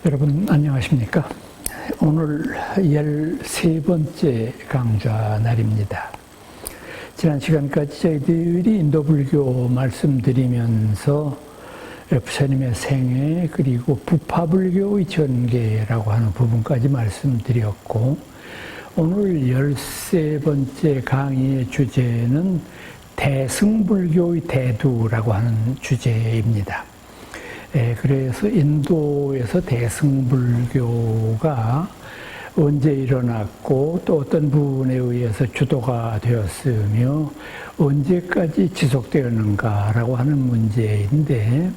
여러분 안녕하십니까? 오늘 13번째 강좌 날입니다. 지난 시간까지 저희들이 인도 불교 말씀드리면서 부처님의 생애 그리고 부파불교의 전개라고 하는 부분까지 말씀드렸고, 오늘 13번째 강의의 주제는 대승불교의 대두라고 하는 주제입니다. 그래서 인도에서 대승불교가 언제 일어났고 또 어떤 부분에 의해서 주도가 되었으며 언제까지 지속되었는가라고 하는 문제인데,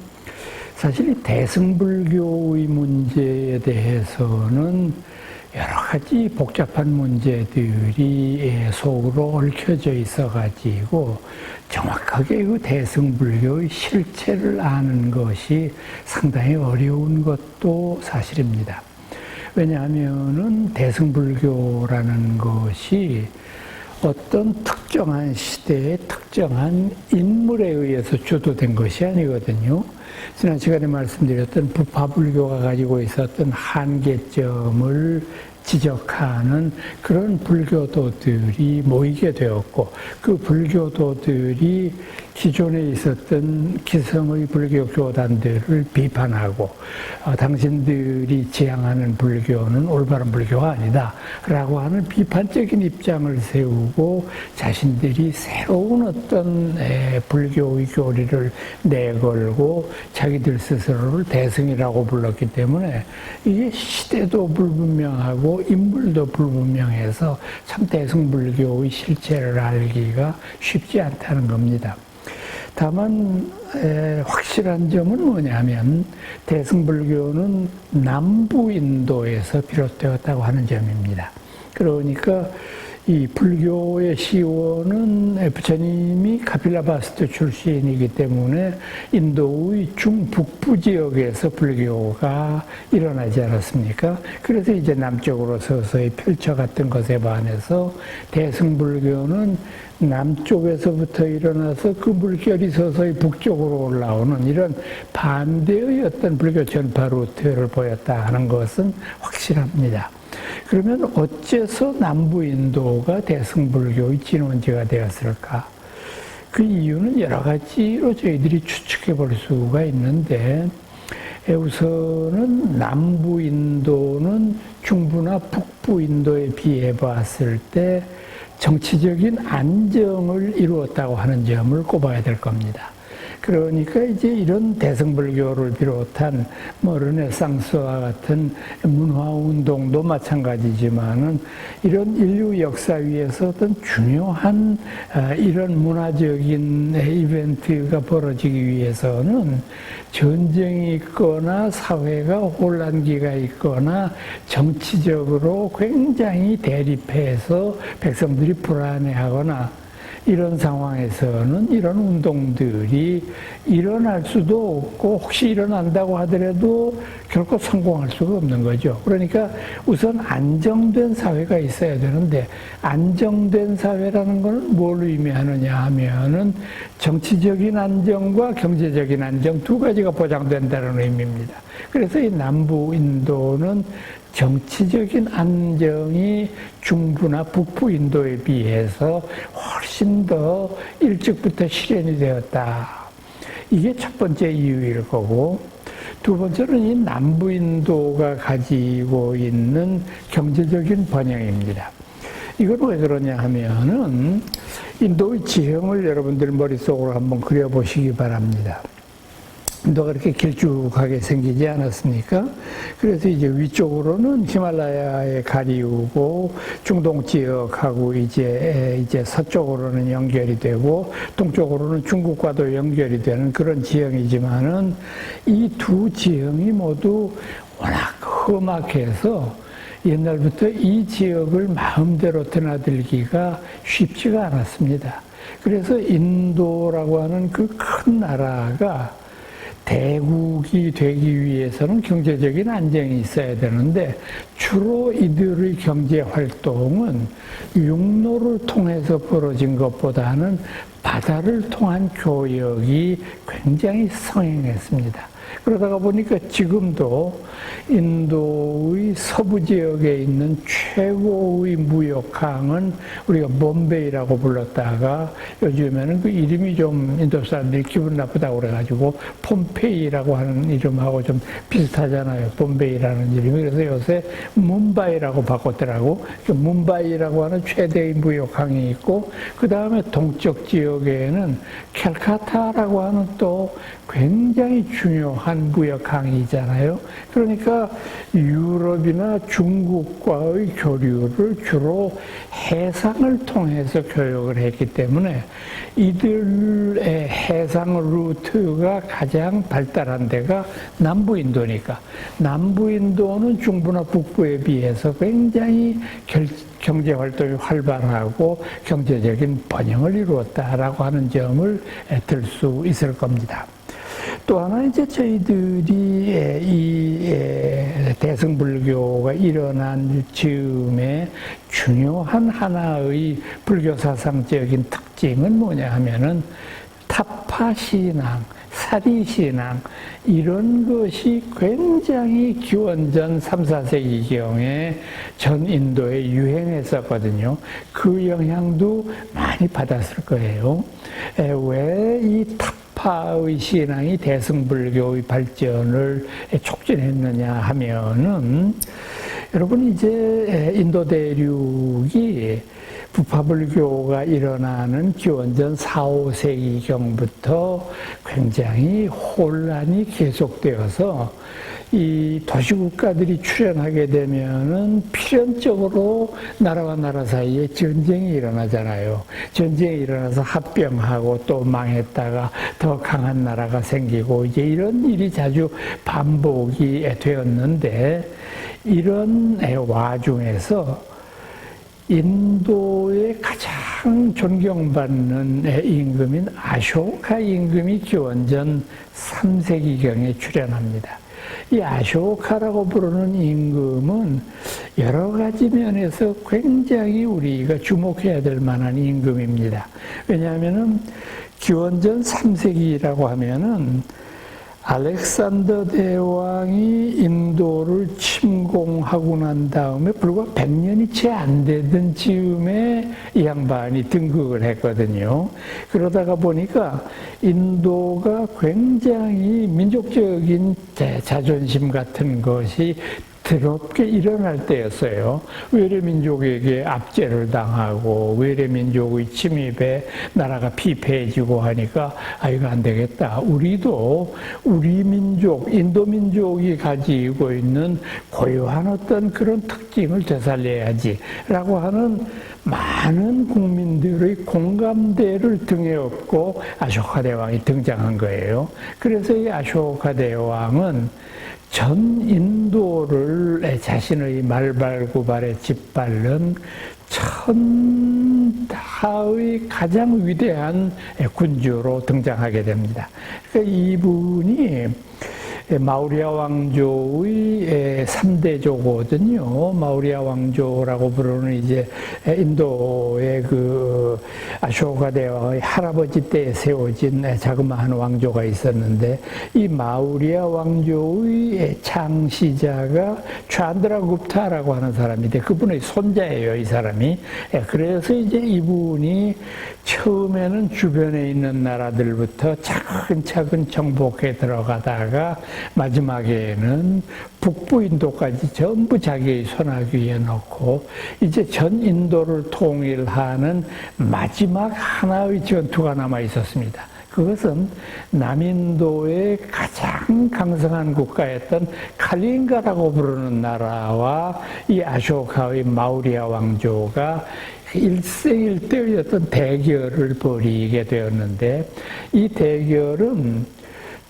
사실 이 대승불교의 문제에 대해서는 여러 가지 복잡한 문제들이 속으로 얽혀져 있어가지고 정확하게 그 대승불교의 실체를 아는 것이 상당히 어려운 것도 사실입니다. 왜냐하면은 대승불교라는 것이 어떤 특정한 시대의 특정한 인물에 의해서 주도된 것이 아니거든요. 지난 시간에 말씀드렸던 부파불교가 가지고 있었던 한계점을 지적하는 그런 불교도들이 모이게 되었고, 그 불교도들이 기존에 있었던 기성의 불교 교단들을 비판하고 당신들이 지향하는 불교는 올바른 불교가 아니다 라고 하는 비판적인 입장을 세우고 자신들이 새로운 어떤 불교의 교리를 내걸고 자기들 스스로를 대승이라고 불렀기 때문에 이게 시대도 불분명하고 인물도 불분명해서 참 대승불교의 실체를 알기가 쉽지 않다는 겁니다. 다만 확실한 점은 뭐냐면 대승불교는 남부 인도에서 비롯되었다고 하는 점입니다. 그러니까 이 불교의 시원은 부처님이 카필라바스트 출신이기 때문에 인도의 중북부 지역에서 불교가 일어나지 않았습니까? 그래서 이제 남쪽으로 서서히 펼쳐갔던 것에 반해서 대승불교는 남쪽에서부터 일어나서 그 물결이 서서히 북쪽으로 올라오는 이런 반대의 어떤 불교 전파 루트를 보였다 하는 것은 확실합니다. 그러면 어째서 남부 인도가 대승불교의 진원지가 되었을까? 그 이유는 여러 가지로 저희들이 추측해 볼 수가 있는데, 우선은 남부 인도는 중부나 북부 인도에 비해 봤을 때 정치적인 안정을 이루었다고 하는 점을 꼽아야 될 겁니다. 그러니까 이제 이런 대승불교를 비롯한 르네상스와 같은 문화운동도 마찬가지지만은 이런 인류 역사 위에서 어떤 중요한 이런 문화적인 이벤트가 벌어지기 위해서는 전쟁이 있거나 사회가 혼란기가 있거나 정치적으로 굉장히 대립해서 백성들이 불안해하거나 이런 상황에서는 이런 운동들이 일어날 수도 없고, 혹시 일어난다고 하더라도 결코 성공할 수가 없는 거죠. 그러니까 우선 안정된 사회가 있어야 되는데, 안정된 사회라는 것은 뭘 의미하느냐 하면은 정치적인 안정과 경제적인 안정 두 가지가 보장된다는 의미입니다. 그래서 이 남부 인도는 정치적인 안정이 중부나 북부 인도에 비해서 훨씬 더 일찍부터 실현이 되었다. 이게 첫 번째 이유일 거고, 두 번째는 이 남부 인도가 가지고 있는 경제적인 번영입니다. 이걸 왜 그러냐 하면은 인도의 지형을 여러분들 머릿속으로 한번 그려보시기 바랍니다. 인도가 이렇게 길쭉하게 생기지 않았습니까? 그래서 이제 위쪽으로는 히말라야에 가리우고 중동 지역하고 이제 서쪽으로는 연결이 되고 동쪽으로는 중국과도 연결이 되는 그런 지형이지만은 이 두 지형이 모두 워낙 험악해서 옛날부터 이 지역을 마음대로 드나들기가 쉽지가 않았습니다. 그래서 인도라고 하는 그 큰 나라가 대국이 되기 위해서는 경제적인 안정이 있어야 되는데, 주로 이들의 경제 활동은 육로를 통해서 벌어진 것보다는 바다를 통한 교역이 굉장히 성행했습니다. 그러다가 보니까 지금도 인도의 서부 지역에 있는 최고의 무역항은 우리가 봄베이라고 불렀다가 요즘에는 그 이름이 좀 인도 사람들이 기분 나쁘다고 그래가지고 폼페이라고 하는 이름하고 좀 비슷하잖아요. 봄베이라는 이름이. 그래서 요새 뭄바이라고 바꿨더라고. 뭄바이라고 하는 최대의 무역항이 있고 그 다음에 동쪽 지역에는 캘카타라고 하는 또 굉장히 중요한 무역항이잖아요. 그러니까 유럽이나 중국과의 교류를 주로 해상을 통해서 교역을 했기 때문에 이들의 해상 루트가 가장 발달한 데가 남부인도니까 남부인도는 중부나 북부에 비해서 굉장히 경제 활동이 활발하고 경제적인 번영을 이루었다라고 하는 점을 들 수 있을 겁니다. 또 하나 이제 저희들이 이 대승불교가 일어난 즈음에 중요한 하나의 불교 사상적인 특징은 뭐냐 하면은 타파신앙, 사리신앙 이런 것이 굉장히 기원전 3, 4세기경에 전 인도에 유행했었거든요. 그 영향도 많이 받았을 거예요. 왜 이 타파의 신앙이 대승불교의 발전을 촉진했느냐 하면은 여러분 이제 인도 대륙이 부파불교가 일어나는 기원전 4, 5세기경부터 굉장히 혼란이 계속되어서 이 도시국가들이 출현하게 되면은 필연적으로 나라와 나라 사이에 전쟁이 일어나잖아요. 전쟁이 일어나서 합병하고 또 망했다가 더 강한 나라가 생기고 이제 이런 일이 자주 반복이 되었는데 이런 와중에서 인도의 가장 존경받는 임금인 아쇼카 임금이 기원전 3세기경에 출현합니다. 이 아쇼카라고 부르는 임금은 여러 가지 면에서 굉장히 우리가 주목해야 될 만한 임금입니다. 왜냐하면은 기원전 3세기라고 하면은 알렉산더 대왕이 인도를 침공하고 난 다음에 불과 100년이 채 안 되던 즈음에 이 양반이 등극을 했거든요. 그러다가 보니까 인도가 굉장히 민족적인 자존심 같은 것이 드럽게 일어날 때였어요. 외래민족에게 압제를 당하고 외래민족의 침입에 나라가 피폐해지고 하니까 이거 안 되겠다. 우리도 우리 민족, 인도민족이 가지고 있는 고유한 어떤 그런 특징을 되살려야지 라고 하는 많은 국민들의 공감대를 등에 업고 아쇼카 대왕이 등장한 거예요. 그래서 이 아쇼카 대왕은 전 인도를 자신의 말발구발에 짓밟는 천하의 가장 위대한 군주로 등장하게 됩니다. 그러니까 이분이 마우리아 왕조의 3대조거든요. 마우리아 왕조라고 부르는 이제 인도의 그 아쇼카 대왕의 할아버지 때에 세워진 자그마한 왕조가 있었는데 이 마우리아 왕조의 창시자가 찬드라굽타라고 하는 사람인데 그분의 손자예요, 이 사람이. 그래서 이제 이분이 처음에는 주변에 있는 나라들부터 차근차근 정복해 들어가다가 마지막에는 북부 인도까지 전부 자기의 손아귀에 넣고 이제 전 인도를 통일하는 마지막 하나의 전투가 남아 있었습니다. 그것은 남인도의 가장 강성한 국가였던 칼링가라고 부르는 나라와 이 아쇼카의 마우리아 왕조가 일생일대의 어떤 대결을 벌이게 되었는데 이 대결은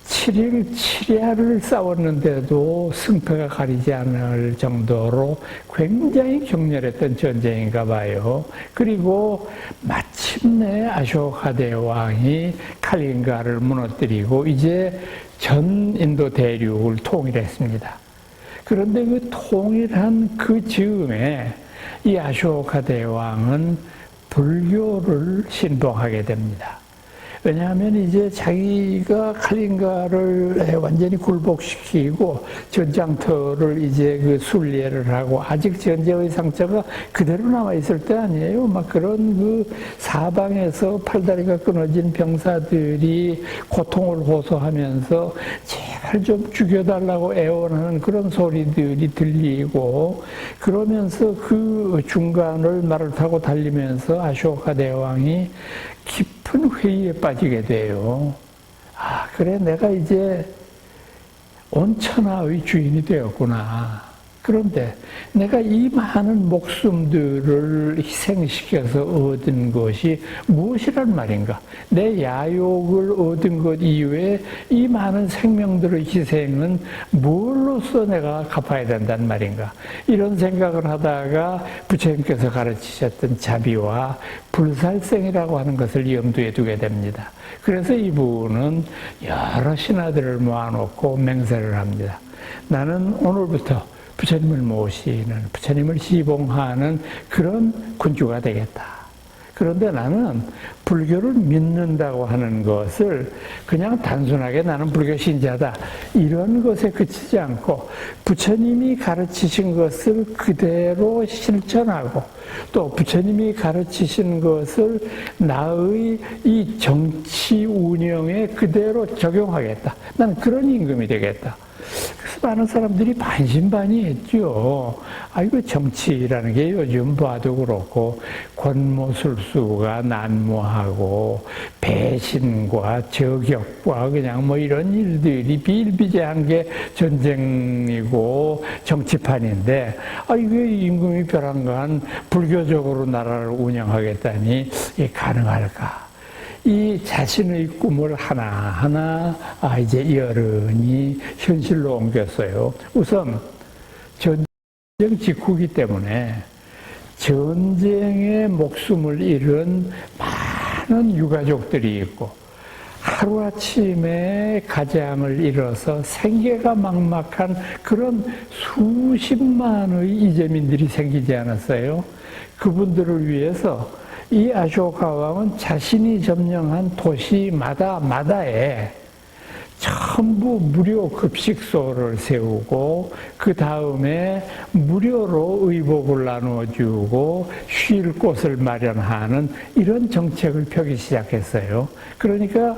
7일 7야를 싸웠는데도 승패가 가리지 않을 정도로 굉장히 격렬했던 전쟁인가 봐요. 그리고 마침내 아쇼카 대왕이 칼링가를 무너뜨리고 이제 전 인도 대륙을 통일했습니다. 그런데 그 통일한 그 즈음에 이 아쇼카 대왕은 불교를 신봉하게 됩니다. 왜냐하면 이제 자기가 칼린가를 완전히 굴복시키고 전장터를 이제 그 순례를 하고 아직 전쟁의 상처가 그대로 남아 있을 때 아니에요. 막 그런 그 사방에서 팔다리가 끊어진 병사들이 고통을 호소하면서 제발 좀 죽여달라고 애원하는 그런 소리들이 들리고, 그러면서 그 중간을 말을 타고 달리면서 아쇼카 대왕이 깊은 회의에 빠지게 돼요. 아, 그래, 내가 이제 온 천하의 주인이 되었구나. 그런데 내가 이 많은 목숨들을 희생시켜서 얻은 것이 무엇이란 말인가? 내 야욕을 얻은 것 이외에 이 많은 생명들의 희생은 뭘로써 내가 갚아야 된단 말인가? 이런 생각을 하다가 부처님께서 가르치셨던 자비와 불살생이라고 하는 것을 염두에 두게 됩니다. 그래서 이분은 여러 신하들을 모아놓고 맹세를 합니다. 나는 오늘부터 부처님을 모시는, 부처님을 시봉하는 그런 군주가 되겠다. 그런데 나는 불교를 믿는다고 하는 것을 그냥 단순하게 나는 불교 신자다, 이런 것에 그치지 않고 부처님이 가르치신 것을 그대로 실천하고 또 부처님이 가르치신 것을 나의 이 정치 운영에 그대로 적용하겠다. 나는 그런 임금이 되겠다. 그래서 많은 사람들이 반신반의했죠. 이거 정치라는 게 요즘 봐도 그렇고 권모술수가 난무하고 배신과 저격과 그냥 뭐 이런 일들이 비일비재한 게 전쟁이고 정치판인데, 이게 임금이 벼랑간 불교적으로 나라를 운영하겠다니 이게 가능할까? 이 자신의 꿈을 하나하나 이제 여론이 현실로 옮겼어요. 우선 전쟁 직후기 때문에 전쟁에 목숨을 잃은 많은 유가족들이 있고 하루아침에 가장을 잃어서 생계가 막막한 그런 수십만의 이재민들이 생기지 않았어요. 그분들을 위해서 이 아쇼카 왕은 자신이 점령한 도시마다에 전부 무료 급식소를 세우고 그 다음에 무료로 의복을 나눠주고 쉴 곳을 마련하는 이런 정책을 펴기 시작했어요. 그러니까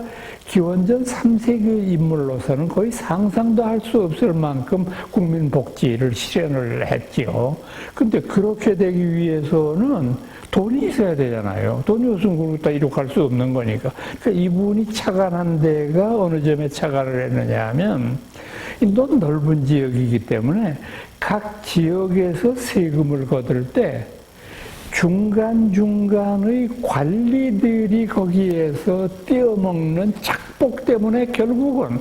기원전 3세기 인물로서는 거의 상상도 할 수 없을 만큼 국민 복지를 실현을 했지요. 근데 그렇게 되기 위해서는 돈이 있어야 되잖아요. 돈이 없으면 그걸 다 이룩할 수 없는 거니까. 그러니까 이분이 착안한 데가 어느 점에 착안을 했느냐 하면, 넓은 지역이기 때문에 각 지역에서 세금을 거둘 때 중간중간의 관리들이 거기에서 떼어먹는 착복 때문에 결국은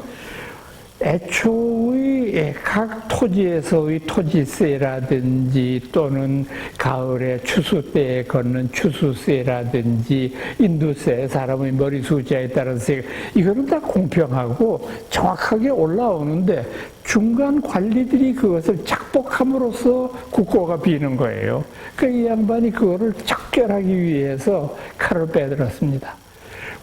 애초의 각 토지에서의 토지세라든지 또는 가을에 추수 때에 걷는 추수세라든지 인두세, 사람의 머리 숫자에 따라서 이거는 다 공평하고 정확하게 올라오는데 중간 관리들이 그것을 착복함으로써 국고가 비는 거예요. 그러니까 이 양반이 그거를 척결하기 위해서 칼을 빼들었습니다.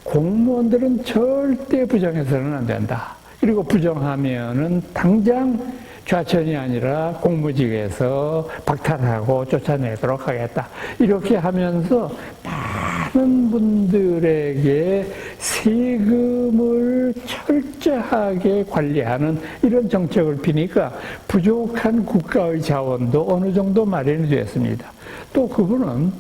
공무원들은 절대 부정해서는 안 된다. 그리고 부정하면은 당장 좌천이 아니라 공무직에서 박탈하고 쫓아내도록 하겠다. 이렇게 하면서 많은 분들에게 세금을 철저하게 관리하는 이런 정책을 피니까 부족한 국가의 자원도 어느 정도 마련이 되었습니다. 또 그분은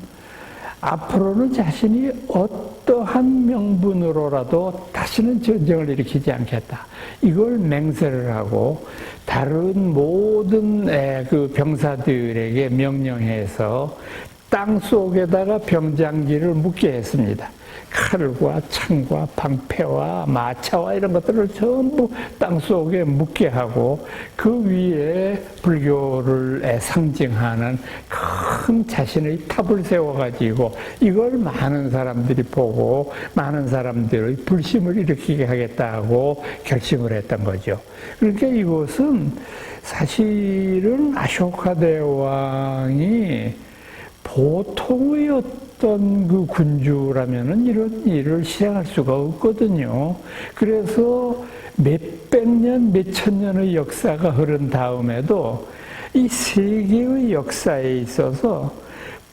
앞으로는 자신이 어떠한 명분으로라도 다시는 전쟁을 일으키지 않겠다. 이걸 맹세를 하고 다른 모든 그 병사들에게 명령해서 땅 속에다가 병장기를 묻게 했습니다. 칼과 창과 방패와 마차와 이런 것들을 전부 땅 속에 묻게 하고 그 위에 불교를 상징하는 큰 자신의 탑을 세워가지고 이걸 많은 사람들이 보고 많은 사람들의 불심을 일으키게 하겠다고 결심을 했던 거죠. 그러니까 이것은 사실은 아쇼카 대왕이 보통의 없던 그 군주라면은 이런 일을 실행할 수가 없거든요. 그래서 몇백 년, 몇천 년의 역사가 흐른 다음에도 이 세계의 역사에 있어서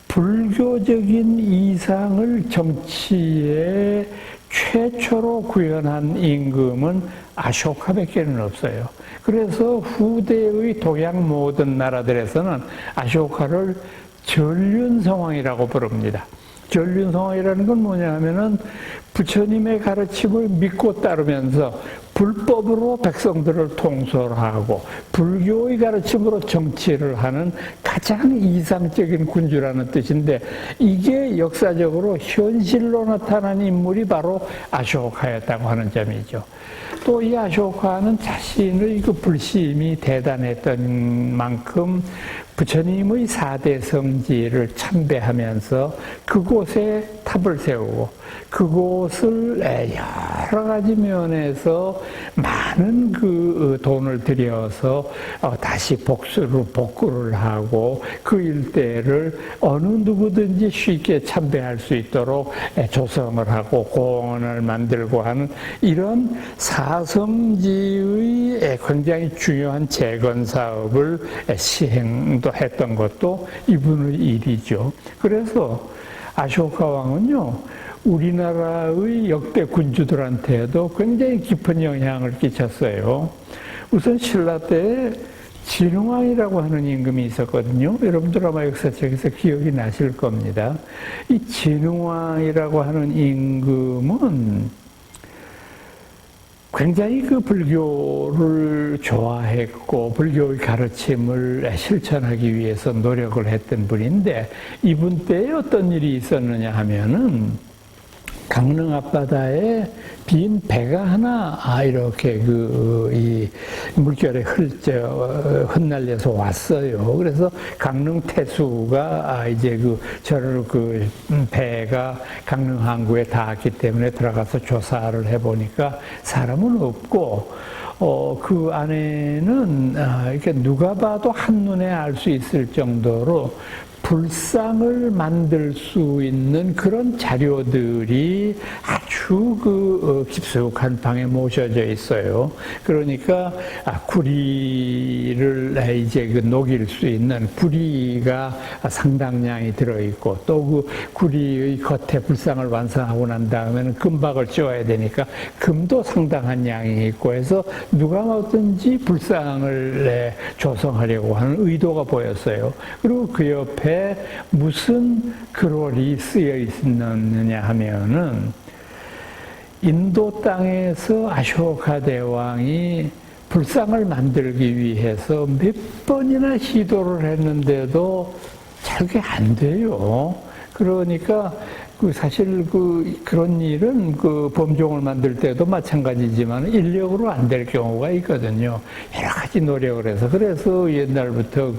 불교적인 이상을 정치에 최초로 구현한 임금은 아쇼카밖에는 없어요. 그래서 후대의 동양 모든 나라들에서는 아쇼카를 전륜성왕이라고 부릅니다. 전륜성왕이라는 건 뭐냐 하면은 부처님의 가르침을 믿고 따르면서 불법으로 백성들을 통솔하고 불교의 가르침으로 정치를 하는 가장 이상적인 군주라는 뜻인데, 이게 역사적으로 현실로 나타난 인물이 바로 아쇼카였다고 하는 점이죠. 또 이 아쇼카는 자신의 그 불심이 대단했던 만큼 부처님의 4대 성지를 참배하면서 그곳에 탑을 세우고 그곳을 여러 가지 면에서 많은 그 돈을 들여서 다시 복구를 하고 그 일대를 어느 누구든지 쉽게 참배할 수 있도록 조성을 하고 공원을 만들고 하는 이런 사성지의 굉장히 중요한 재건 사업을 시행도 했던 것도 이분의 일이죠. 그래서 아쇼카 왕은요, 우리나라의 역대 군주들한테도 굉장히 깊은 영향을 끼쳤어요. 우선 신라 때에 진흥왕이라고 하는 임금이 있었거든요. 여러분들 아마 역사책에서 기억이 나실 겁니다. 이 진흥왕이라고 하는 임금은 굉장히 그 불교를 좋아했고 불교의 가르침을 실천하기 위해서 노력을 했던 분인데, 이분 때에 어떤 일이 있었느냐 하면은 강릉 앞바다에 빈 배가 하나 이렇게 이 물결에 흩날려서 왔어요. 그래서 강릉 태수가 이제 그 배가 강릉 항구에 닿았기 때문에 들어가서 조사를 해보니까 사람은 없고 그 안에는 이렇게 누가 봐도 한눈에 알 수 있을 정도로 불상을 만들 수 있는 그런 자료들이 아주 깊숙한 방에 모셔져 있어요. 그러니까 구리를 이제 녹일 수 있는 구리가 상당량이 들어있고, 또 그 구리의 겉에 불상을 완성하고 난 다음에는 금박을 씌워야 되니까 금도 상당한 양이 있고 해서 누가 뭐든지 불상을 조성하려고 하는 의도가 보였어요. 그리고 그 옆에 무슨 글월이 쓰여 있었느냐 하면은 인도 땅에서 아쇼카 대왕이 불상을 만들기 위해서 몇 번이나 시도를 했는데도 잘 그게 안 돼요. 그러니까 사실 그런 일은 범종을 만들 때도 마찬가지지만 인력으로 안 될 경우가 있거든요. 여러 가지 노력을 해서. 그래서 옛날부터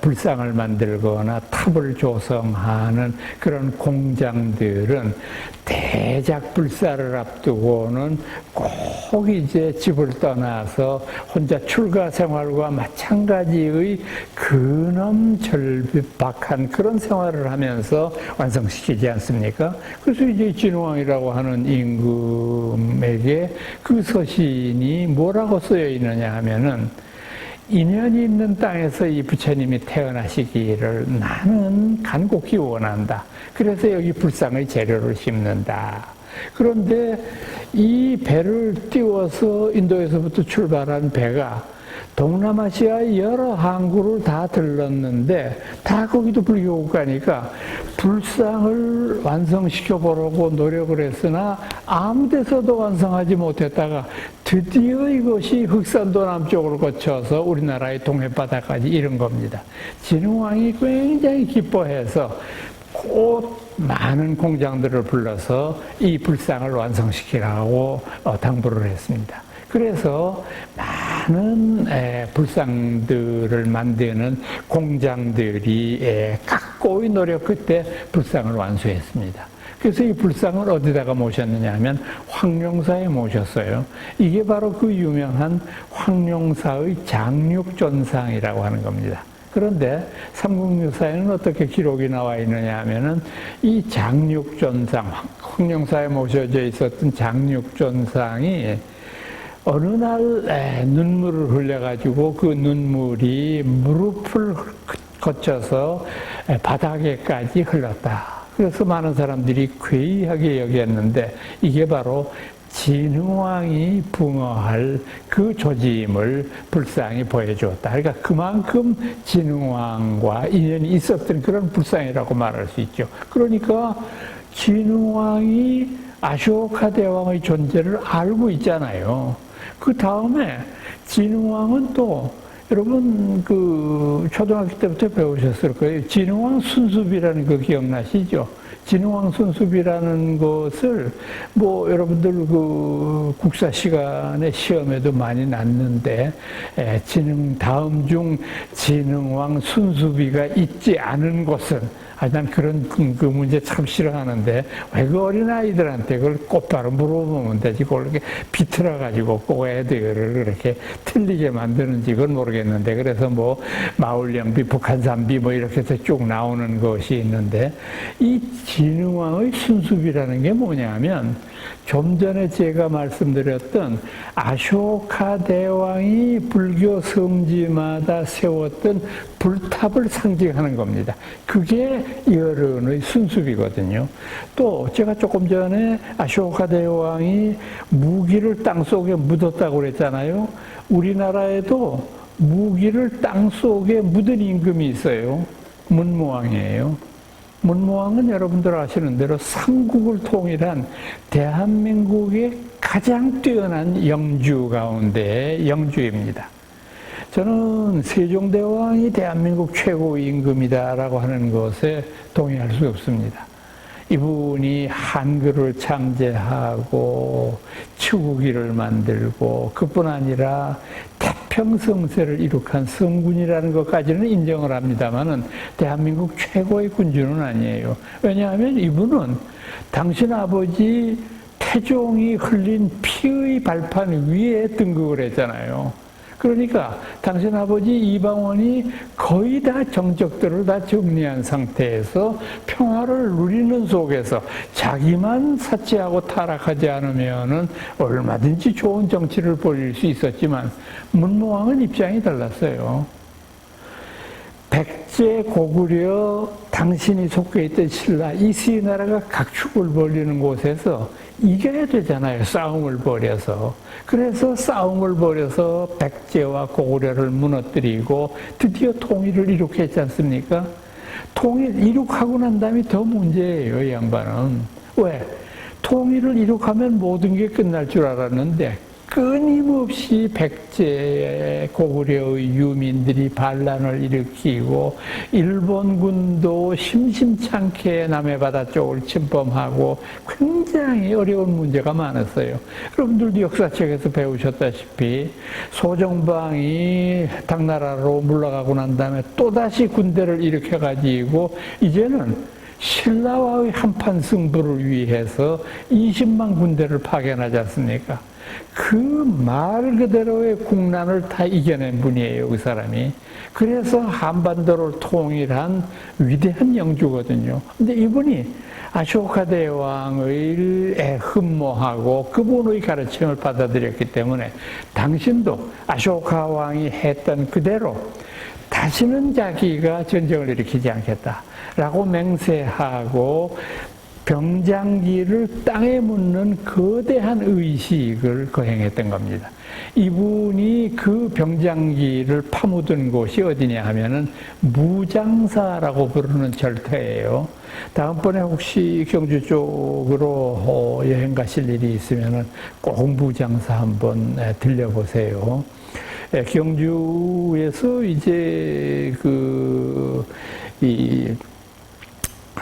불상을 만들거나 탑을 조성하는 그런 공장들은 대작 불사를 앞두고는 꼭 이제 집을 떠나서 혼자 출가 생활과 마찬가지의 근엄절박한 그런 생활을 하면서 완성시키지 않습니까? 그래서 이제 진흥왕이라고 하는 임금에게 그 서신이 뭐라고 쓰여 있느냐 하면은, 인연이 있는 땅에서 이 부처님이 태어나시기를 나는 간곡히 원한다. 그래서 여기 불상의 재료를 심는다. 그런데 이 배를 띄워서 인도에서부터 출발한 배가 동남아시아의 여러 항구를 다 들렀는데 다 거기도 불교 국가니까 불상을 완성시켜 보려고 노력을 했으나 아무 데서도 완성하지 못했다가 드디어 이것이 흑산도 남쪽을 거쳐서 우리나라의 동해바다까지 이른 겁니다. 진흥왕이 굉장히 기뻐해서 곧 많은 공장들을 불러서 이 불상을 완성시키라고 당부를 했습니다. 그래서 많은 불상들을 만드는 공장들이 각고의 노력 끝에 불상을 완수했습니다. 그래서 이 불상을 어디다가 모셨느냐 하면 황룡사에 모셨어요. 이게 바로 그 유명한 황룡사의 장육존상이라고 하는 겁니다. 그런데 삼국유사에는 어떻게 기록이 나와 있느냐 하면은 이 장육존상, 황룡사에 모셔져 있었던 장육존상이 어느 날 눈물을 흘려가지고 그 눈물이 무릎을 거쳐서 바닥에까지 흘렀다. 그래서 많은 사람들이 괴이하게 여겼는데 이게 바로 진흥왕이 붕어할 그 조짐을 불상이 보여주었다. 그러니까 그만큼 진흥왕과 인연이 있었던 그런 불상이라고 말할 수 있죠. 그러니까 진흥왕이 아쇼카 대왕의 존재를 알고 있잖아요. 그 다음에 진흥왕은 또 여러분 그 초등학교 때부터 배우셨을 거예요. 진흥왕 순수비라는 거 기억나시죠? 진흥왕 순수비라는 것을 뭐 여러분들 그 국사 시간에 시험에도 많이 났는데 다음 중 진흥왕 순수비가 있지 않은 곳은 난 그런 그 문제 참 싫어하는데 왜 그 어린아이들한테 그걸 곧바로 물어보면 되지 그걸 이렇게 비틀어가지고 꼭 애들을 그렇게 틀리게 만드는지 그건 모르겠는데 그래서 뭐 마울령비, 북한산비 뭐 이렇게 해서 쭉 나오는 것이 있는데 이 진흥왕의 순수비라는 게 뭐냐면 좀 전에 제가 말씀드렸던 아쇼카 대왕이 불교 성지마다 세웠던 불탑을 상징하는 겁니다. 그게 열은의 순수비거든요. 또 제가 조금 전에 아쇼카 대왕이 무기를 땅속에 묻었다고 그랬잖아요. 우리나라에도 무기를 땅속에 묻은 임금이 있어요. 문무왕이에요. 문무왕은 여러분들 아시는 대로 삼국을 통일한 대한민국의 가장 뛰어난 영주 가운데 영주입니다. 저는 세종대왕이 대한민국 최고 임금이다라고 하는 것에 동의할 수 없습니다. 이분이 한글을 창제하고 치국기를 만들고 그뿐 아니라 태평성세를 이룩한 성군이라는 것까지는 인정을 합니다만은 대한민국 최고의 군주는 아니에요. 왜냐하면 이분은 당신 아버지 태종이 흘린 피의 발판 위에 등극을 했잖아요. 그러니까 당신 아버지 이방원이 거의 다 정적들을 다 정리한 상태에서 평화를 누리는 속에서 자기만 사치하고 타락하지 않으면은 얼마든지 좋은 정치를 벌일 수 있었지만 문무왕은 입장이 달랐어요. 백제 고구려 당신이 속해 있던 신라 이 세 나라가 각축을 벌이는 곳에서 이겨야 되잖아요. 싸움을 벌여서. 그래서 싸움을 벌여서 백제와 고구려를 무너뜨리고 드디어 통일을 이룩했지 않습니까? 통일 이룩하고 난 다음에 더 문제예요. 이 양반은. 왜? 통일을 이룩하면 모든 게 끝날 줄 알았는데 끊임없이 백제 고구려의 유민들이 반란을 일으키고 일본군도 심심찮게 남해 바다 쪽을 침범하고 굉장히 어려운 문제가 많았어요. 여러분들도 역사책에서 배우셨다시피 소정방이 당나라로 물러가고 난 다음에 또다시 군대를 일으켜가지고 이제는 신라와의 한판 승부를 위해서 20만 군대를 파견하지 않습니까? 그 말 그대로의 국난을 다 이겨낸 분이에요, 그 사람이. 그래서 한반도를 통일한 위대한 영주거든요. 근데 이분이 아쇼카 대왕을 흠모하고 그분의 가르침을 받아들였기 때문에 당신도 아쇼카 왕이 했던 그대로 다시는 자기가 전쟁을 일으키지 않겠다라고 맹세하고 병장기를 땅에 묻는 거대한 의식을 거행했던 겁니다. 이분이 그 병장기를 파묻은 곳이 어디냐 하면은 무장사라고 부르는 절터예요. 다음번에 혹시 경주 쪽으로 여행 가실 일이 있으면은 꼭 무장사 한번 들려보세요. 경주에서 이제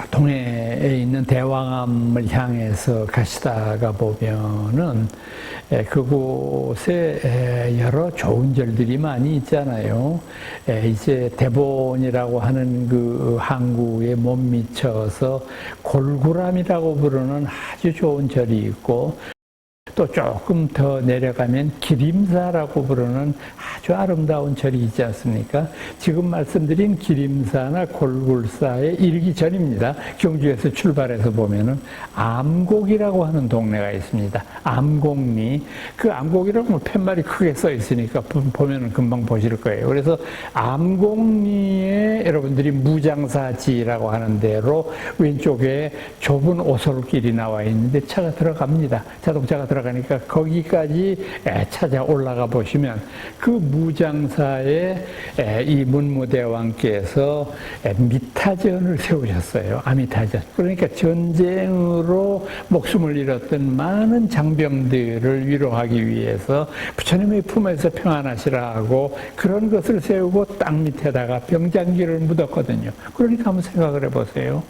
동해에 있는 대왕암을 향해서 가시다가 보면은 그곳에 여러 좋은 절들이 많이 있잖아요. 이제 대본이라고 하는 그 항구에 못 미쳐서 골구람이라고 부르는 아주 좋은 절이 있고 또 조금 더 내려가면 기림사라고 부르는 아주 아름다운 절이 있지 않습니까? 지금 말씀드린 기림사나 골굴사에 이르기 전입니다. 경주에서 출발해서 보면은 암곡이라고 하는 동네가 있습니다. 암곡리. 그 암곡이라고 뭐 팻말이 크게 써 있으니까 보면은 금방 보실 거예요. 그래서 암곡리에 여러분들이 무장사지라고 하는 데로 왼쪽에 좁은 오솔길이 나와 있는데 차가 들어갑니다. 자동차가 들어가니까 거기까지 찾아 올라가 보시면 그 무장사에 이 문무대왕께서 미타전을 세우셨어요. 아미타전. 그러니까 전쟁으로 목숨을 잃었던 많은 장병들을 위로하기 위해서 부처님의 품에서 평안하시라고 그런 것을 세우고 땅 밑에다가 병장기를 묻었거든요. 그러니까 한번 생각을 해보세요.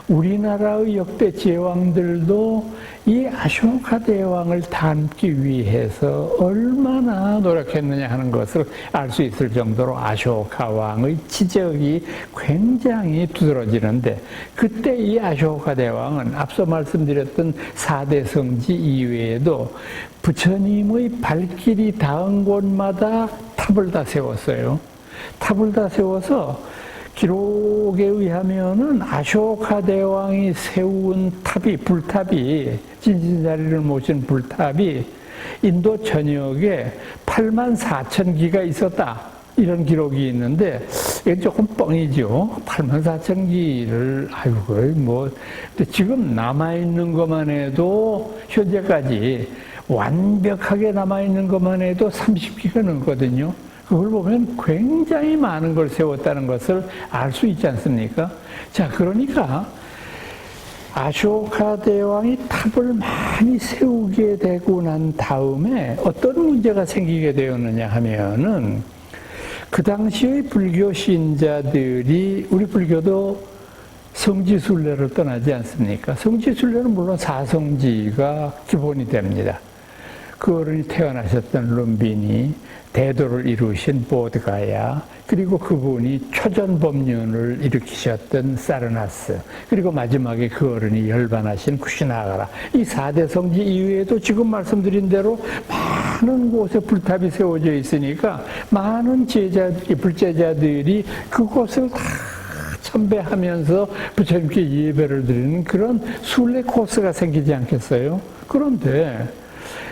우리나라의 역대 제왕들도 이 아쇼카 대왕을 닮기 위해서 얼마나 노력했느냐 하는 것을 알 수 있을 정도로 아쇼카 왕의 치적이 굉장히 두드러지는데, 그때 이 아쇼카 대왕은 앞서 말씀드렸던 4대 성지 이외에도 부처님의 발길이 닿은 곳마다 탑을 다 세웠어요. 탑을 다 세워서 기록에 의하면은 아쇼카 대왕이 세운 탑이, 불탑이, 진신자리를 모신 불탑이 인도 전역에 84,000기가 있었다. 이런 기록이 있는데, 이게 조금 뻥이죠. 84,000기를, 아이고, 뭐, 근데 지금 남아있는 것만 해도, 현재까지 완벽하게 남아있는 것만 해도 30기가 넘거든요. 그걸 보면 굉장히 많은 걸 세웠다는 것을 알 수 있지 않습니까? 자, 그러니까 아쇼카 대왕이 탑을 많이 세우게 되고 난 다음에 어떤 문제가 생기게 되었느냐 하면은, 그 당시의 불교 신자들이, 우리 불교도 성지순례를 떠나지 않습니까? 성지순례는 물론 사성지가 기본이 됩니다. 그 어른이 태어나셨던 룸비니, 대도를 이루신 보드가야, 그리고 그분이 초전법륜을 일으키셨던 사르나스, 그리고 마지막에 그 어른이 열반하신 쿠시나가라. 이 4대 성지 이외에도 지금 말씀드린 대로 많은 곳에 불탑이 세워져 있으니까 많은 제자들이, 불제자들이 그곳을 다 참배하면서 부처님께 예배를 드리는 그런 순례 코스가 생기지 않겠어요? 그런데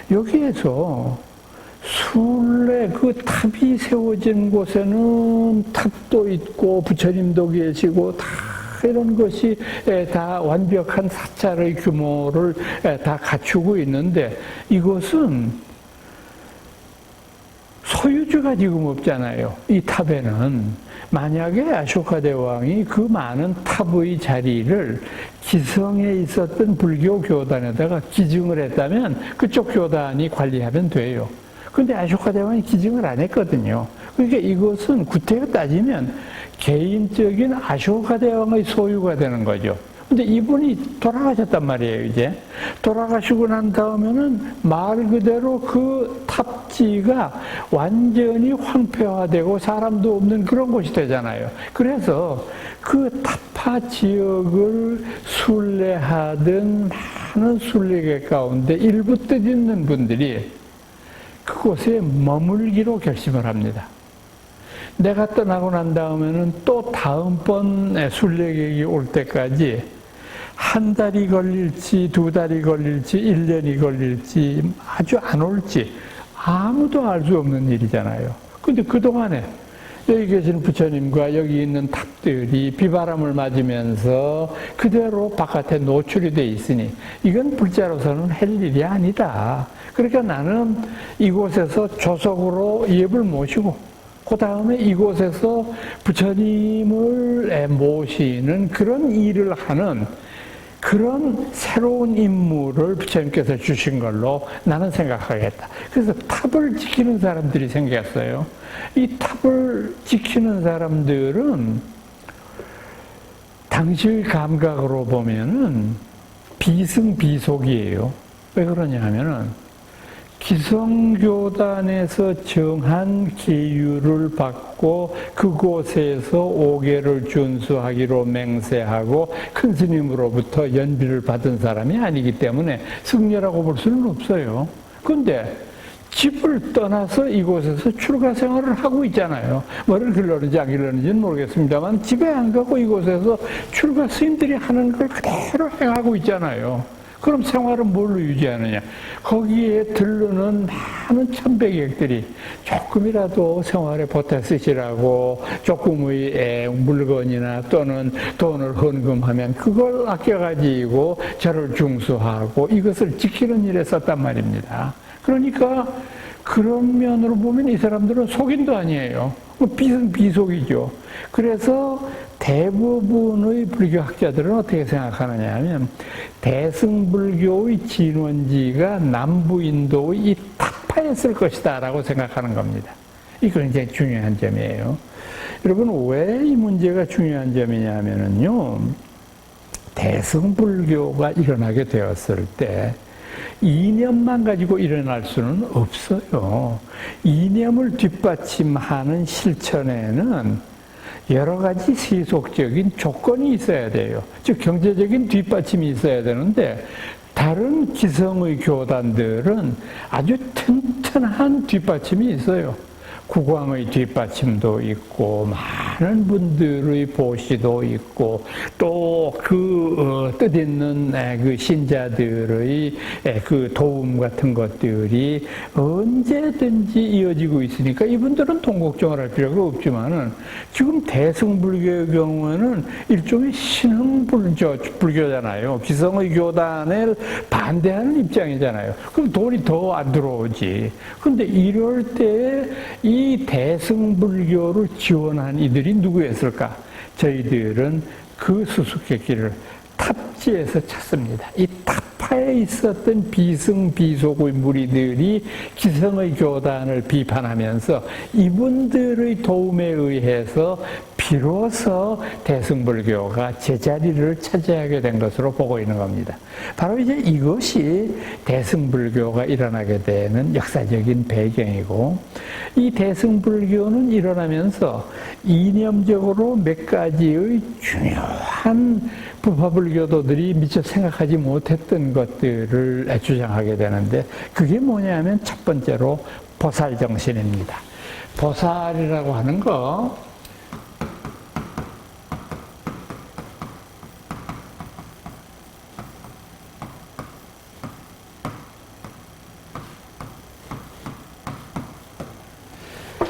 여기에서 순례 그 탑이 세워진 곳에는 탑도 있고 부처님도 계시고 다 이런 것이 다 완벽한 사찰의 규모를 다 갖추고 있는데, 이것은 소유주가 지금 없잖아요. 이 탑에는. 만약에 아쇼카 대왕이 그 많은 탑의 자리를 기성에 있었던 불교 교단에다가 기증을 했다면 그쪽 교단이 관리하면 돼요. 근데 아쇼카 대왕이 기증을 안 했거든요. 그러니까 이것은 구태여 따지면 개인적인 아쇼카 대왕의 소유가 되는 거죠. 근데 이분이 돌아가셨단 말이에요, 이제. 돌아가시고 난 다음에는 말 그대로 그 탑지가 완전히 황폐화되고 사람도 없는 그런 곳이 되잖아요. 그래서 그 타파 지역을 순례하던 많은 순례객 가운데 일부 뜻있는 분들이 그곳에 머물기로 결심을 합니다. 내가 떠나고 난 다음에는 또 다음번 순례객이 올 때까지 한 달이 걸릴지, 2달이 걸릴지, 1년이 걸릴지, 아주 안 올지 아무도 알 수 없는 일이잖아요. 근데 그동안에 여기 계신 부처님과 여기 있는 탑들이 비바람을 맞으면서 그대로 바깥에 노출이 돼 있으니 이건 불자로서는 할 일이 아니다. 그러니까 나는 이곳에서 조석으로 예불 모시고 그 다음에 이곳에서 부처님을 모시는 그런 일을 하는 그런 새로운 임무를 부처님께서 주신 걸로 나는 생각하겠다. 그래서 탑을 지키는 사람들이 생겼어요. 이 탑을 지키는 사람들은 당시의 감각으로 보면은 비승비속이에요. 왜 그러냐 하면은 기성교단에서 정한 계율을 받고 그곳에서 5계를 준수하기로 맹세하고 큰 스님으로부터 연비를 받은 사람이 아니기 때문에 승려라고 볼 수는 없어요. 그런데 집을 떠나서 이곳에서 출가 생활을 하고 있잖아요. 뭐를 길러는지 안 길러는지는 모르겠습니다만 집에 안 가고 이곳에서 출가 스님들이 하는 걸 그대로 행하고 있잖아요. 그럼 생활은 뭘로 유지하느냐? 거기에 들르는 많은 천백객들이 조금이라도 생활에 보태 쓰시라고 조금의 물건이나 또는 돈을 헌금하면 그걸 아껴가지고 저를 중수하고 이것을 지키는 일에 썼단 말입니다. 그러니까 그런 면으로 보면 이 사람들은 속인도 아니에요. 비속이죠. 그래서 대부분의 불교학자들은 어떻게 생각하느냐 하면 대승불교의 진원지가 남부인도의 이 탁파였을 것이다 라고 생각하는 겁니다. 이거 굉장히 중요한 점이에요. 여러분 왜 이 문제가 중요한 점이냐 하면요, 대승불교가 일어나게 되었을 때 이념만 가지고 일어날 수는 없어요. 이념을 뒷받침하는 실천에는 여러 가지 세속적인 조건이 있어야 돼요. 즉 경제적인 뒷받침이 있어야 되는데 다른 기성의 교단들은 아주 튼튼한 뒷받침이 있어요. 국왕의 뒷받침도 있고 많은 분들의 보시도 있고 또 그 뜻있는 그 신자들의 그 도움 같은 것들이 언제든지 이어지고 있으니까 이분들은 돈 걱정을 할 필요가 없지만은 지금 대승불교의 경우에는 일종의 신흥불교잖아요. 기성의 교단을 반대하는 입장이잖아요. 그럼 돈이 더 안 들어오지. 근데 이럴 때 이 대승불교를 지원한 이들이 누구였을까? 저희들은 그 수수께끼를 탑지에서 찾습니다. 이 타파에 있었던 비승비속의 무리들이 기성의 교단을 비판하면서 이분들의 도움에 의해서 비로소 대승불교가 제자리를 차지하게 된 것으로 보고 있는 겁니다. 바로 이제 이것이 대승불교가 일어나게 되는 역사적인 배경이고, 이 대승불교는 일어나면서 이념적으로 몇 가지의 중요한 부파불교도들이 미처 생각하지 못했던 것들을 주장하게 되는데, 그게 뭐냐면 첫 번째로 보살정신입니다. 보살이라고 하는 거,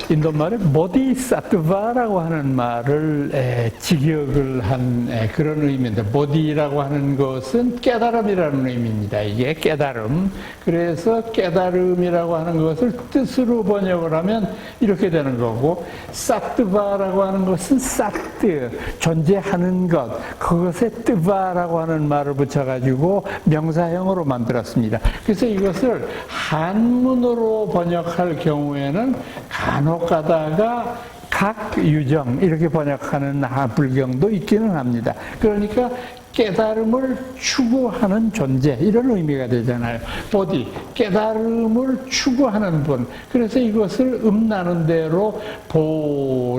인도말에 보디사트바라고 하는 말을 직역을 한 그런 의미인데, 보디라고 하는 것은 깨달음이라는 의미입니다. 이게 깨달음. 그래서 깨달음이라고 하는 것을 뜻으로 번역을 하면 이렇게 되는 거고, 사트바라고 하는 것은 사트, 존재하는 것, 그것에 뜨바라고 하는 말을 붙여가지고 명사형으로 만들었습니다. 그래서 이것을 한문으로 번역할 경우에는 간혹 가다가 각유정 이렇게 번역하는 불경도 있기는 합니다. 그러니까 깨달음을 추구하는 존재, 이런 의미가 되잖아요. 보디, 깨달음을 추구하는 분. 그래서 이것을 음나는 대로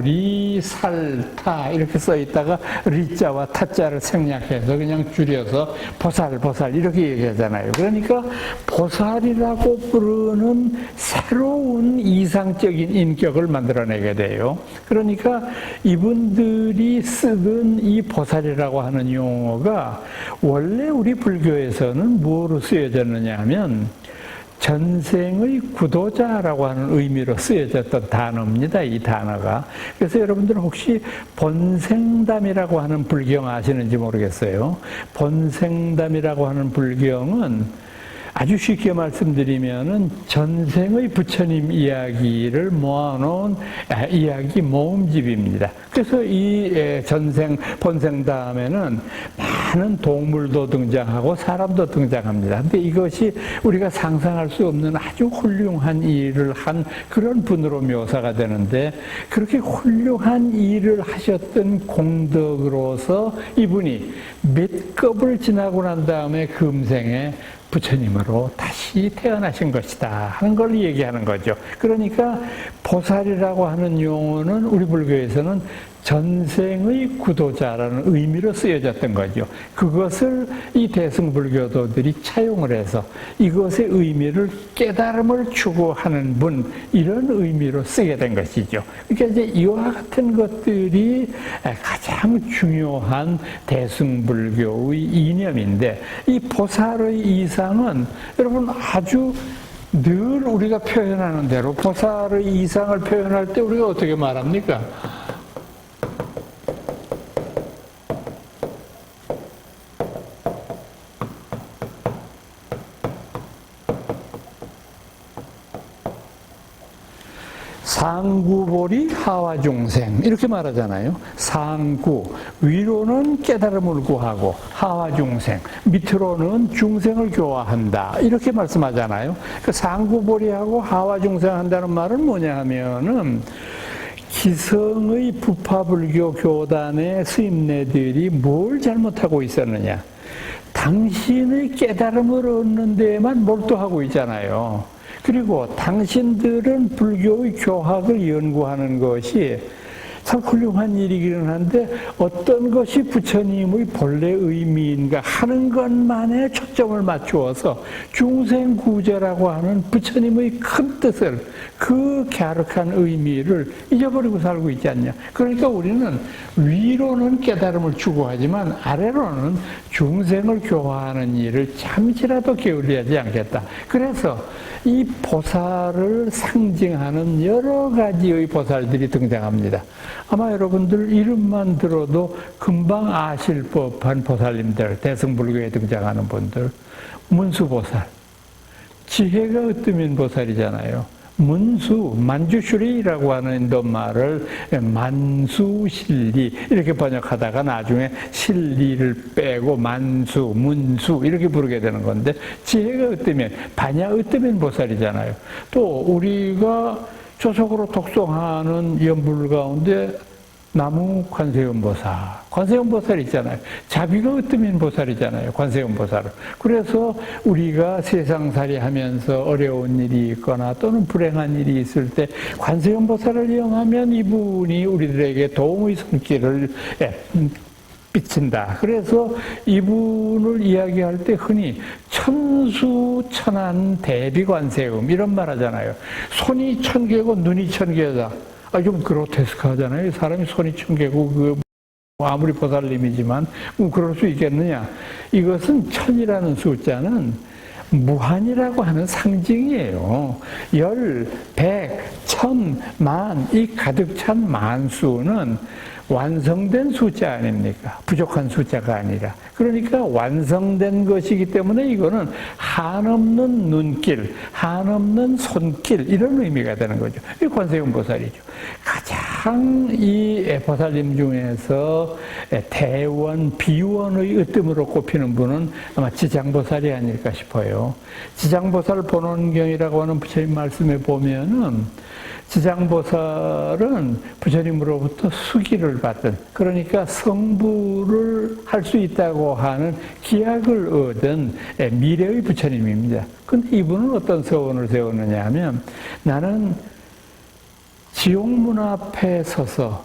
보리살타 이렇게 써 있다가 리자와 타자를 생략해서 그냥 줄여서 보살 이렇게 얘기하잖아요. 그러니까 보살이라고 부르는 새로운 이상적인 인격을 만들어내게 돼요. 그러니까 이분들이 쓰던 이 보살이라고 하는 용어가 원래 우리 불교에서는 뭐로 쓰여졌느냐 하면 전생의 구도자라고 하는 의미로 쓰여졌던 단어입니다. 이 단어가. 그래서 여러분들 혹시 본생담이라고 하는 불경 아시는지 모르겠어요. 본생담이라고 하는 불경은 아주 쉽게 말씀드리면은 전생의 부처님 이야기를 모아놓은 이야기 모음집입니다. 그래서 이 전생, 본생 다음에는 많은 동물도 등장하고 사람도 등장합니다. 근데 이것이 우리가 상상할 수 없는 아주 훌륭한 일을 한 그런 분으로 묘사가 되는데, 그렇게 훌륭한 일을 하셨던 공덕으로서 이분이 몇 급을 지나고 난 다음에 금생에 부처님으로 다시 태어나신 것이다 하는 걸 얘기하는 거죠. 그러니까 보살이라고 하는 용어는 우리 불교에서는 전생의 구도자라는 의미로 쓰여졌던 거죠. 그것을 이 대승불교도들이 차용을 해서 이것의 의미를 깨달음을 추구하는 분, 이런 의미로 쓰게 된 것이죠. 그러니까 이제 이와 같은 것들이 가장 중요한 대승불교의 이념인데, 이 보살의 이상은 여러분 아주 늘 우리가 표현하는 대로 보살의 이상을 표현할 때 우리가 어떻게 말합니까? 상구보리 하와중생 이렇게 말하잖아요. 상구, 위로는 깨달음을 구하고, 하와중생, 밑으로는 중생을 교화한다 이렇게 말씀하잖아요. 그 상구보리하고 하와중생 한다는 말은 뭐냐 하면은, 기성의 부파불교 교단의 스님네들이 뭘 잘못하고 있었느냐, 당신의 깨달음을 얻는 데에만 몰두하고 있잖아요. 그리고 당신들은 불교의 교학을 연구하는 것이 참 훌륭한 일이기는 한데, 어떤 것이 부처님의 본래 의미인가 하는 것만에 초점을 맞추어서 중생구제라고 하는 부처님의 큰 뜻을, 그 갸륵한 의미를 잊어버리고 살고 있지 않냐. 그러니까 우리는 위로는 깨달음을 추구하지만 아래로는 중생을 교화하는 일을 잠시라도 게을리하지 않겠다. 그래서 이 보살을 상징하는 여러 가지의 보살들이 등장합니다. 아마 여러분들 이름만 들어도 금방 아실 법한 보살님들, 대승불교에 등장하는 분들, 문수보살, 지혜가 으뜸인 보살이잖아요. 문수, 만주슈리라고 하는 인도말을 만수실리 이렇게 번역하다가 나중에 실리를 빼고 만수, 문수 이렇게 부르게 되는 건데, 지혜가 으뜸인, 반야 으뜸인 보살이잖아요. 또 우리가 조속으로 독송하는 연불 가운데 나무 관세음보살, 관세음보살 있잖아요. 자비가 으뜸인 보살이잖아요, 관세음보살은. 그래서 우리가 세상살이 하면서 어려운 일이 있거나 또는 불행한 일이 있을 때 관세음보살을 이용하면 이분이 우리들에게 도움의 손길을 비친다. 그래서 이분을 이야기할 때 흔히 천수천안 대비관세음 이런 말 하잖아요. 손이 1000개고 눈이 1000개다. 좀 그로테스크하잖아요. 사람이 손이 1000개고 아무리 보살님이지만 그럴 수 있겠느냐. 이것은 천이라는 숫자는 무한이라고 하는 상징이에요. 10, 100, 1000, 만, 이 가득 찬 만수는 완성된 숫자 아닙니까? 부족한 숫자가 아니라. 그러니까 완성된 것이기 때문에 이거는 한없는 눈길, 한없는 손길 이런 의미가 되는 거죠. 이 관세음 보살이죠. 가장 이 보살님 중에서 대원, 비원의 으뜸으로 꼽히는 분은 아마 지장보살이 아닐까 싶어요. 지장보살 본원경이라고 하는 부처님 말씀에 보면은 지장보살은 부처님으로부터 수기를 받은, 그러니까 성부를 할 수 있다고 하는 기약을 얻은 미래의 부처님입니다. 근데 이분은 어떤 서원을 세웠느냐 하면, 나는 지옥문 앞에 서서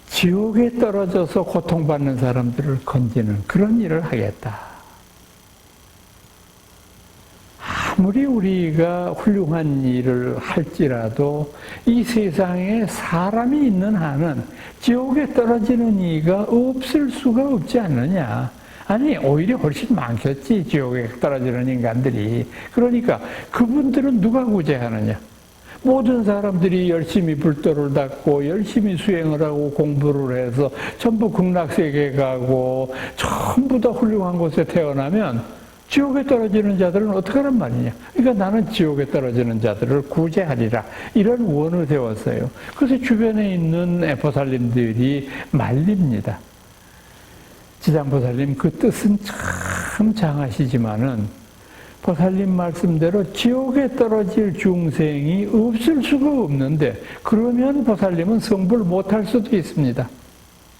지옥에 떨어져서 고통받는 사람들을 건지는 그런 일을 하겠다. 아무리 우리가 훌륭한 일을 할지라도 이 세상에 사람이 있는 한은 지옥에 떨어지는 이가 없을 수가 없지 않느냐. 아니, 오히려 훨씬 많겠지, 지옥에 떨어지는 인간들이. 그러니까 그분들은 누가 구제하느냐. 모든 사람들이 열심히 불도를 닦고 열심히 수행을 하고 공부를 해서 전부 극락세계 가고 전부 다 훌륭한 곳에 태어나면 지옥에 떨어지는 자들은 어떻게 하란 말이냐. 그러니까 나는 지옥에 떨어지는 자들을 구제하리라. 이런 원을 세웠어요. 그래서 주변에 있는 보살님들이 말립니다. 지장보살님 그 뜻은 참 장하시지만은 보살님 말씀대로 지옥에 떨어질 중생이 없을 수가 없는데, 그러면 보살님은 성불 못할 수도 있습니다.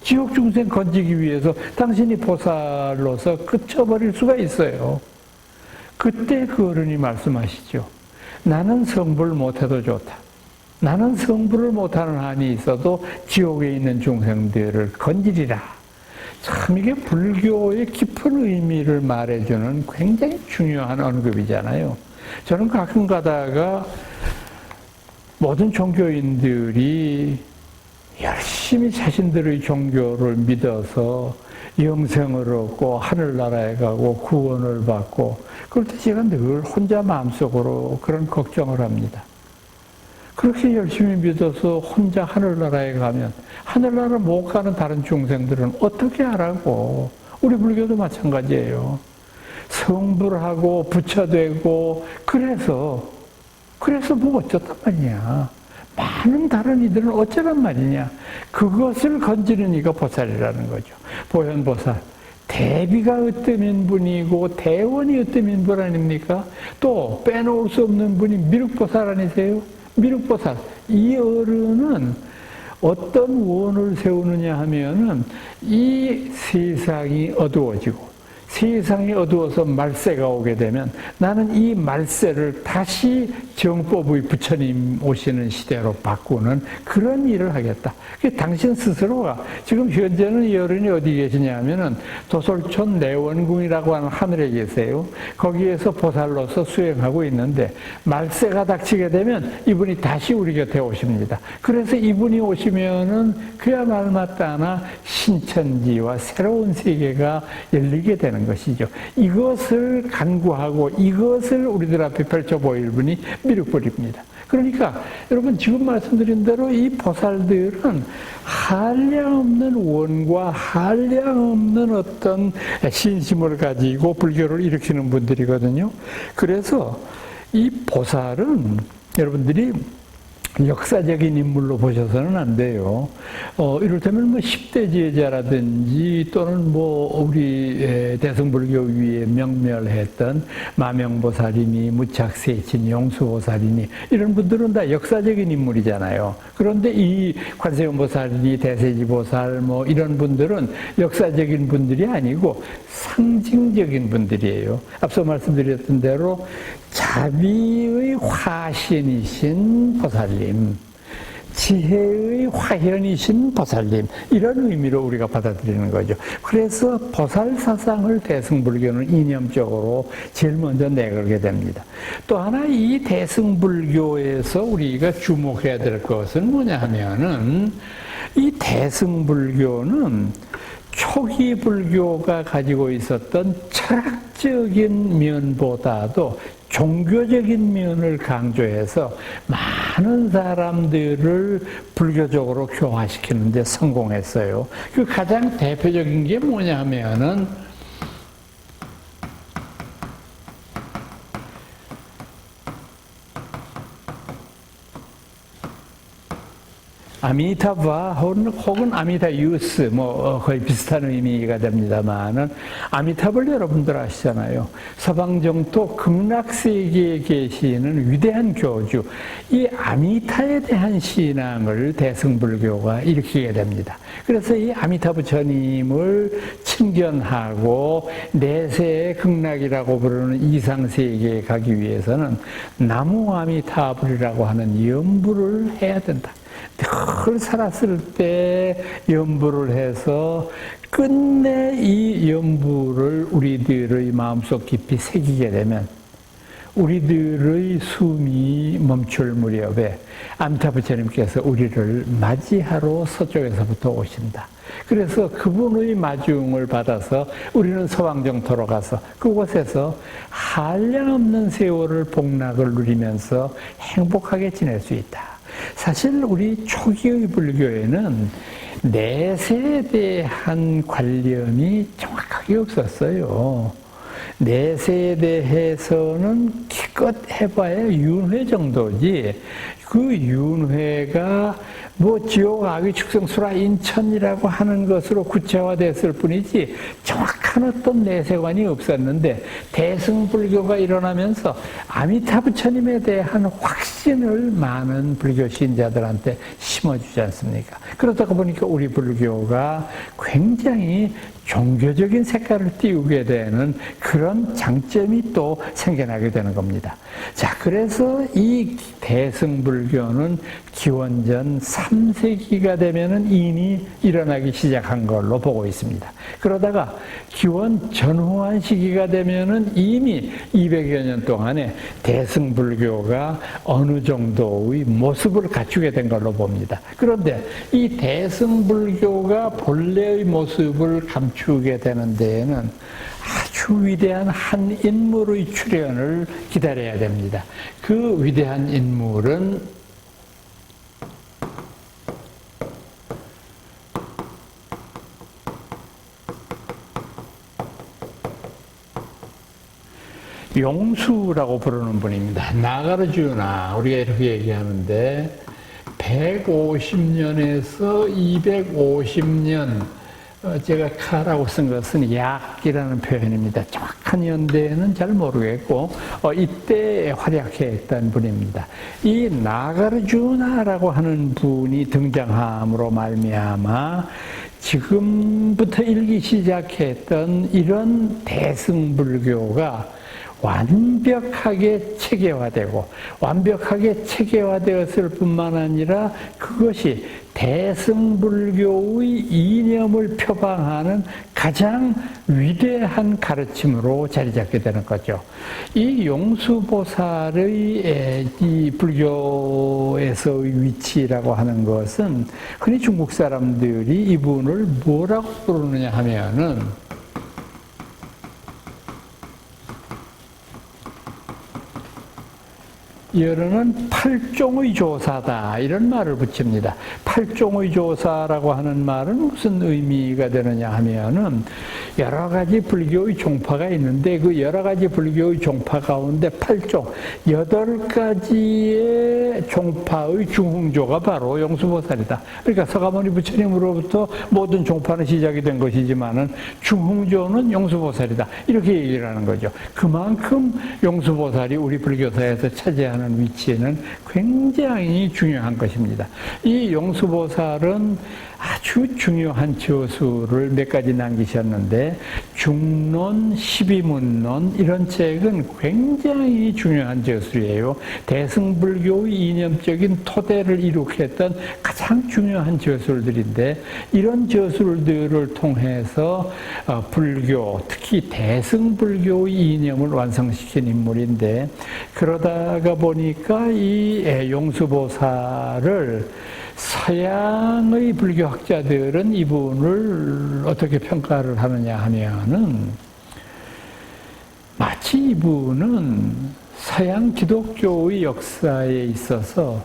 지옥 중생 건지기 위해서 당신이 보살로서 그쳐버릴 수가 있어요. 그때 그 어른이 말씀하시죠. 나는 성불을 못해도 좋다. 나는 성불을 못하는 한이 있어도 지옥에 있는 중생들을 건지리라. 참 이게 불교의 깊은 의미를 말해주는 굉장히 중요한 언급이잖아요. 저는 가끔 가다가 모든 종교인들이 열심히 자신들의 종교를 믿어서 영생을 얻고 하늘나라에 가고 구원을 받고 그럴 때 제가 늘 혼자 마음속으로 그런 걱정을 합니다. 그렇게 열심히 믿어서 혼자 하늘나라에 가면 하늘나라 못 가는 다른 중생들은 어떻게 하라고. 우리 불교도 마찬가지예요. 성불하고 부처되고 그래서 뭐 어쩌단 말이냐. 많은 다른 이들은 어쩌란 말이냐. 그것을 건지는 이가 보살이라는 거죠. 보현보살. 대비가 으뜸인 분이고 대원이 으뜸인 분 아닙니까? 또 빼놓을 수 없는 분이 미륵보살 아니세요? 미륵보살. 이 어른은 어떤 원을 세우느냐 하면은 이 세상이 어두워지고 세상이 어두워서 말세가 오게 되면 나는 이 말세를 다시 정법의 부처님 오시는 시대로 바꾸는 그런 일을 하겠다. 당신 스스로가 지금 현재는 이 어른이 어디 계시냐 하면은 도솔촌 내원궁이라고 하는 하늘에 계세요. 거기에서 보살로서 수행하고 있는데 말세가 닥치게 되면 이분이 다시 우리 곁에 오십니다. 그래서 이분이 오시면은 그야말로 마땅한 신천지와 새로운 세계가 열리게 되는 것이죠. 이것을 간구하고 이것을 우리들 앞에 펼쳐 보일 분이 미륵불입니다. 그러니까 여러분 지금 말씀드린 대로 이 보살들은 한량없는 원과 한량없는 어떤 신심을 가지고 불교를 일으키는 분들이거든요. 그래서 이 보살은 여러분들이 역사적인 인물로 보셔서는 안 돼요. 이를테면 뭐 10대 제자라든지 또는 뭐 우리 대승불교 위에 명멸했던 마명보살이니 무착세친 용수보살이니 이런 분들은 다 역사적인 인물이잖아요. 그런데 이 관세음보살이니 대세지보살 뭐 이런 분들은 역사적인 분들이 아니고 상징적인 분들이에요. 앞서 말씀드렸던 대로 자비의 화신이신 보살님, 지혜의 화현이신 보살님, 이런 의미로 우리가 받아들이는 거죠. 그래서 보살 사상을 대승불교는 이념적으로 제일 먼저 내걸게 됩니다. 또 하나 이 대승불교에서 우리가 주목해야 될 것은 뭐냐 하면은 이 대승불교는 초기 불교가 가지고 있었던 철학적인 면보다도 종교적인 면을 강조해서 많은 사람들을 불교적으로 교화시키는 데 성공했어요. 그 가장 대표적인 게 뭐냐 하면은 아미타바 혹은 아미타유스 뭐 거의 비슷한 의미가 됩니다만은 아미타불 여러분들 아시잖아요. 서방정토 극락세계에 계시는 위대한 교주 이 아미타에 대한 신앙을 대승불교가 일으키게 됩니다. 그래서 이 아미타 부처님을 친견하고 내세의 극락이라고 부르는 이상세계에 가기 위해서는 나무 아미타불이라고 하는 연부를 해야 된다. 늘 살았을 때 연부를 해서 끝내 이 연부를 우리들의 마음속 깊이 새기게 되면 우리들의 숨이 멈출 무렵에 아미타 부처님께서 우리를 맞이하러 서쪽에서부터 오신다. 그래서 그분의 마중을 받아서 우리는 서왕정토로 가서 그곳에서 한량없는 세월을 복락을 누리면서 행복하게 지낼 수 있다. 사실 우리 초기의 불교에는 내세에 대한 관념이 정확하게 없었어요. 내세에 대해서는 기껏 해봐야 윤회 정도지 그 윤회가 뭐 지옥 아귀 축생수라 인천이라고 하는 것으로 구체화됐을 뿐이지 정확한 어떤 내세관이 없었는데 대승불교가 일어나면서 아미타 부처님에 대한 확신을 많은 불교 신자들한테 심어주지 않습니까? 그러다가 보니까 우리 불교가 굉장히 종교적인 색깔을 띄우게 되는 그런 장점이 또 생겨나게 되는 겁니다. 자, 그래서 이 대승불교는 기원전 3세기가 되면은 이미 일어나기 시작한 걸로 보고 있습니다. 그러다가 기원 전후한 시기가 되면은 이미 200여 년 동안에 대승불교가 어느 정도의 모습을 갖추게 된 걸로 봅니다. 그런데 이 대승불교가 본래의 모습을 감추게 되는 데에는 아주 위대한 한 인물의 출현을 기다려야 됩니다. 그 위대한 인물은 용수라고 부르는 분입니다. 나가르주나 우리가 이렇게 얘기하는데 150년에서 250년 제가 카라고 쓴 것은 약이라는 표현입니다. 정확한 연대는 잘 모르겠고 이때 활약했던 분입니다. 이 나가르주나라고 하는 분이 등장함으로 말미암아 지금부터 읽기 시작했던 이런 대승불교가 완벽하게 체계화되고 완벽하게 체계화되었을 뿐만 아니라 그것이 대승불교의 이념을 표방하는 가장 위대한 가르침으로 자리 잡게 되는 거죠. 이 용수보살의 이 불교에서의 위치라고 하는 것은 흔히 중국 사람들이 이분을 뭐라고 부르느냐 하면은 여러는 팔종의 조사다 이런 말을 붙입니다. 팔종의 조사라고 하는 말은 무슨 의미가 되느냐 하면은 여러 가지 불교의 종파가 있는데 그 여러 가지 불교의 종파 가운데 8종, 8가지의 종파의 중흥조가 바로 용수보살이다. 그러니까 서가모니 부처님으로부터 모든 종파는 시작이 된 것이지만은 중흥조는 용수보살이다. 이렇게 얘기를 하는 거죠. 그만큼 용수보살이 우리 불교사에서 차지하는 위치는 굉장히 중요한 것입니다. 이 용수보살은 아주 중요한 저수를 몇 가지 남기셨는데 중론, 12문론 이런 책은 굉장히 중요한 저술이에요. 대승불교의 이념적인 토대를 이룩했던 가장 중요한 저술들인데 이런 저술들을 통해서 불교, 특히 대승불교의 이념을 완성시킨 인물인데 그러다가 보니까 이 용수보살을 서양의 불교학자들은 이분을 어떻게 평가를 하느냐 하면은 마치 이분은 서양 기독교의 역사에 있어서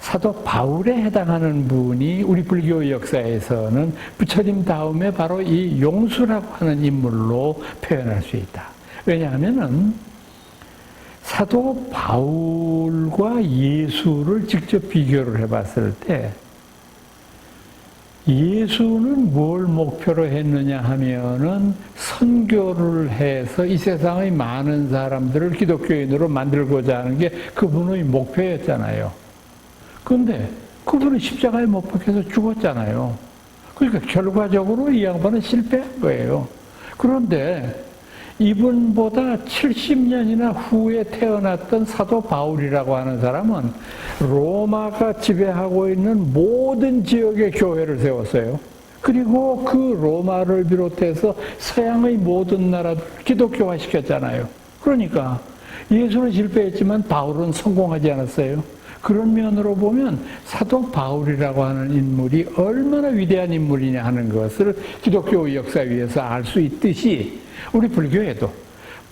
사도 바울에 해당하는 분이 우리 불교의 역사에서는 부처님 다음에 바로 이 용수라고 하는 인물로 표현할 수 있다. 왜냐하면은 사도 바울과 예수를 직접 비교를 해봤을 때 예수는 뭘 목표로 했느냐 하면은 선교를 해서 이 세상의 많은 사람들을 기독교인으로 만들고자 하는 게 그분의 목표였잖아요. 그런데 그분은 십자가에 못 박혀서 죽었잖아요. 그러니까 결과적으로 이 양반은 실패한 거예요. 그런데 이분보다 70년이나 후에 태어났던 사도 바울이라고 하는 사람은 로마가 지배하고 있는 모든 지역의 교회를 세웠어요. 그리고 그 로마를 비롯해서 서양의 모든 나라를 기독교화 시켰잖아요. 그러니까 예수는 실패했지만 바울은 성공하지 않았어요. 그런 면으로 보면 사도 바울이라고 하는 인물이 얼마나 위대한 인물이냐 하는 것을 기독교 역사 위에서 알 수 있듯이 우리 불교에도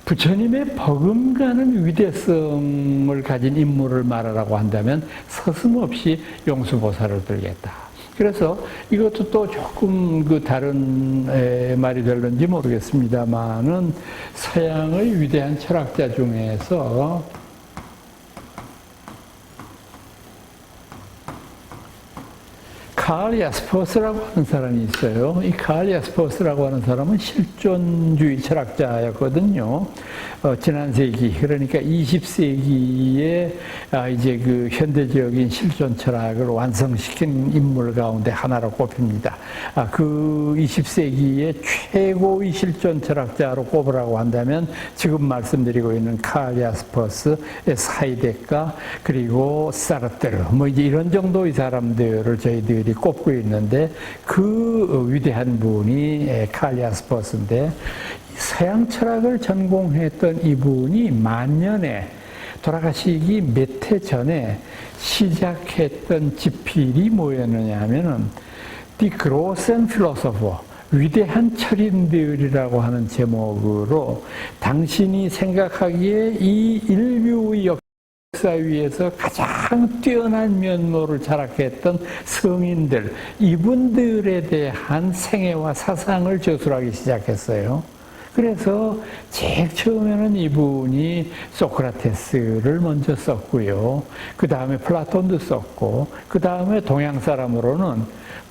부처님의 버금가는 위대성을 가진 인물을 말하라고 한다면 서슴없이 용수보살을 들겠다. 그래서 이것도 또 조금 그 다른 말이 될는지 모르겠습니다만은 서양의 위대한 철학자 중에서 칼 야스퍼스라고 하는 사람이 있어요. 이 칼 야스퍼스라고 하는 사람은 실존주의 철학자였거든요. 지난 세기, 그러니까 20세기에 이제 그 현대적인 실존 철학을 완성시킨 인물 가운데 하나로 꼽힙니다. 그 20세기의 최고의 실존 철학자로 꼽으라고 한다면 지금 말씀드리고 있는 칼 야스퍼스, 사이데카, 그리고 사르트르, 뭐 이제 이런 정도의 사람들을 저희들이 꼽고 있는데, 그 위대한 분이 칼 야스퍼스인데, 서양 철학을 전공했던 이분이 만년에 돌아가시기 몇 해 전에 시작했던 집필이 뭐였느냐 하면은 Die großen Philosopher, 위대한 철인들이라고 하는 제목으로 당신이 생각하기에 이 인류의 역사 위에서 가장 뛰어난 면모를 자랑했던 성인들, 이분들에 대한 생애와 사상을 저술하기 시작했어요. 그래서 제일 처음에는 이분이 소크라테스를 먼저 썼고요. 그 다음에 플라톤도 썼고, 그 다음에 동양 사람으로는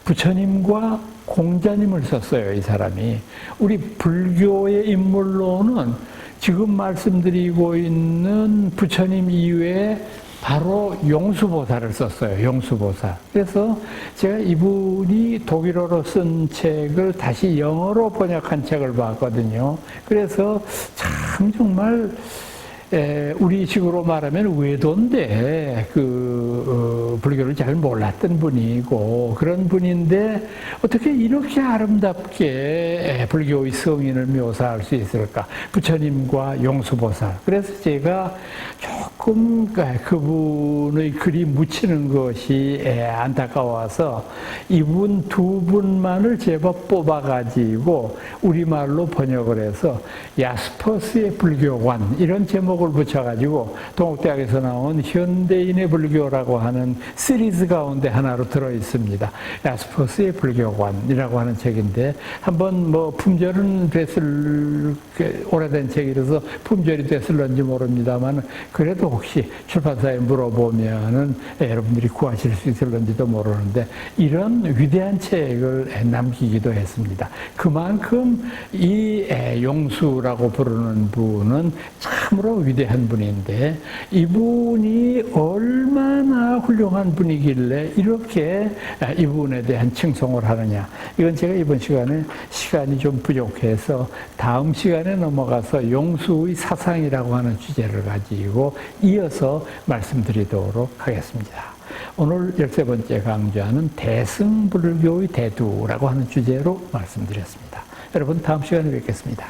부처님과 공자님을 썼어요, 이 사람이. 우리 불교의 인물로는 지금 말씀드리고 있는 부처님 이외에 바로 용수보살을 썼어요. 용수보살. 그래서 제가 이분이 독일어로 쓴 책을 다시 영어로 번역한 책을 봤거든요. 그래서 참 정말 우리 식으로 말하면 외도인데 불교를 잘 몰랐던 분이고 그런 분인데 어떻게 이렇게 아름답게 불교의 성인을 묘사할 수 있을까? 부처님과 용수보살. 그래서 제가 조금 그분의 글이 묻히는 것이 안타까워서 이분 두 분만을 제법 뽑아가지고 우리말로 번역을 해서 야스퍼스의 불교관 이런 제목을 붙여가지고 동국대학에서 나온 현대인의 불교라고 하는 시리즈 가운데 하나로 들어있습니다. 야스퍼스의 불교관이라고 하는 책인데 한번 뭐 품절은 됐을 오래된 책이라서 품절이 됐을런지 모릅니다만 그래도 혹시 출판사에 물어보면은 여러분들이 구하실 수 있을런지도 모르는데 이런 위대한 책을 남기기도 했습니다. 그만큼 이 용수라고 부르는 분은 참으로 위대한 분인데 이분이 얼마나 훌륭한 분이길래 이렇게 이분에 대한 칭송을 하느냐. 이건 제가 이번 시간에 시간이 좀 부족해서 다음 시간에 넘어가서 용수의 사상이라고 하는 주제를 가지고 이어서 말씀드리도록 하겠습니다. 오늘 13번째 강좌는 대승불교의 대두라고 하는 주제로 말씀드렸습니다. 여러분 다음 시간에 뵙겠습니다.